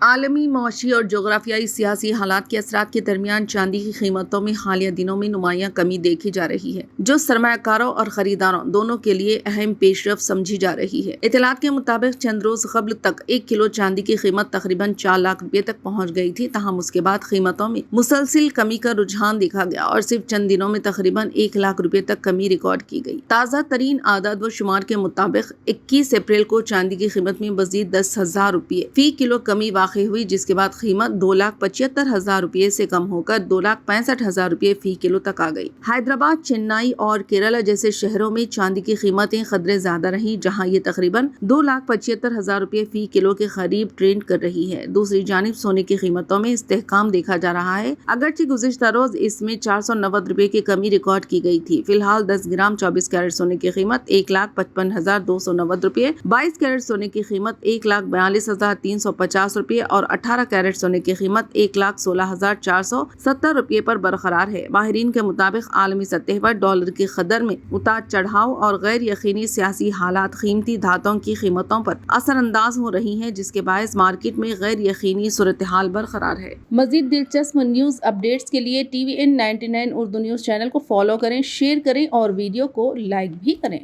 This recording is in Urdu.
عالمی معاشی اور جغرافیائی سیاسی حالات کے اثرات کے درمیان چاندی کی قیمتوں میں حالیہ دنوں میں نمایاں کمی دیکھی جا رہی ہے، جو سرمایہ کاروں اور خریداروں دونوں کے لیے اہم پیش رفت سمجھی جا رہی ہے۔ اطلاعات کے مطابق چند روز قبل تک 1 کلو چاندی کی قیمت تقریباً 4 لاکھ روپے تک پہنچ گئی تھی، تاہم اس کے بعد قیمتوں میں مسلسل کمی کا رجحان دیکھا گیا اور صرف چند دنوں میں تقریباً 1 لاکھ روپے تک کمی ریکارڈ کی گئی۔ تازہ ترین اعداد و شمار کے مطابق 21 اپریل کو چاندی کی قیمت میں مزید 10,000 روپے فی کلو کمی واقع ہوئی، جس کے بعد قیمت 2,75,000 روپے سے کم ہو کر 2,65,000 روپے فی کلو تک آ گئی۔ حیدرآباد، چنئی اور کیرالہ جیسے شہروں میں چاندی کی قیمتیں قدرے زیادہ رہیں، جہاں یہ تقریباً 2,75,000 روپے فی کلو کے قریب ٹرینڈ کر رہی ہے۔ دوسری جانب سونے کی قیمتوں میں استحکام دیکھا جا رہا ہے، اگرچہ گزشتہ روز اس میں 490 روپے کی کمی ریکارڈ کی گئی تھی۔ فی الحال 10 گرام 24 کیرٹ سونے کی قیمت 1,55,290 روپے، 22 کیرٹ سونے کی قیمت 1,42,350 روپے اور 18 کیرٹ سونے کی قیمت 1,16,470 روپے پر برقرار ہے۔ ماہرین کے مطابق عالمی سطح پر ڈالر کی قدر میں اتار چڑھاؤ اور غیر یقینی سیاسی حالات قیمتی دھاتوں کی قیمتوں پر اثر انداز ہو رہی ہیں، جس کے باعث مارکیٹ میں غیر یقینی صورتحال برقرار ہے۔ مزید دلچسپ نیوز اپڈیٹس کے لیے TVN 99 اردو نیوز چینل کو فالو کریں، شیئر کریں اور ویڈیو کو لائک بھی کریں۔